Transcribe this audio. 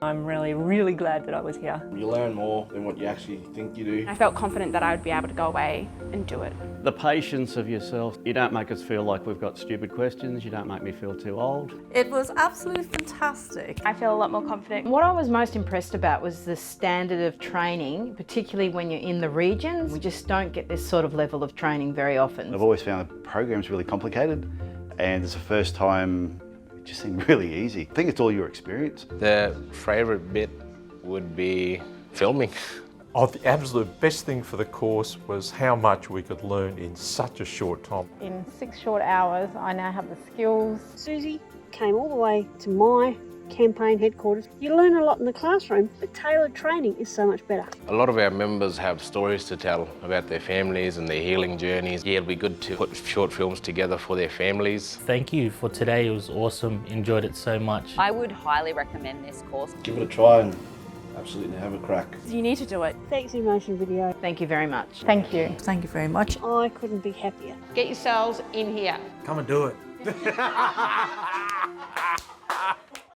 I'm really, really glad that I was here. You learn more than what you actually think you do. I felt confident that I would be able to go away and do it. The patience of yourself. You don't make us feel like we've got stupid questions. You don't make me feel too old. It was absolutely fantastic. I feel a lot more confident. What I was most impressed about was the standard of training, particularly when you're in the regions. We just don't get this sort of level of training very often. I've always found the programs really complicated, and it's the first time it just seemed really easy. I think it's all your experience. The favourite bit would be filming. Oh, the absolute best thing for the course was how much we could learn in such a short time. In 6 short hours, I now have the skills. Susie came all the way to my campaign headquarters. You learn a lot in the classroom, but tailored training is so much better. A lot of our members have stories to tell about their families and their healing journeys. Yeah, it'd be good to put short films together for their families. Thank you for today, it was awesome, enjoyed it so much. I would highly recommend this course. Give it a try and absolutely have a crack. You need to do it. Thanks in Motion Video. Thank you very much. Thank you. Thank you very much. I couldn't be happier. Get yourselves in here. Come and do it.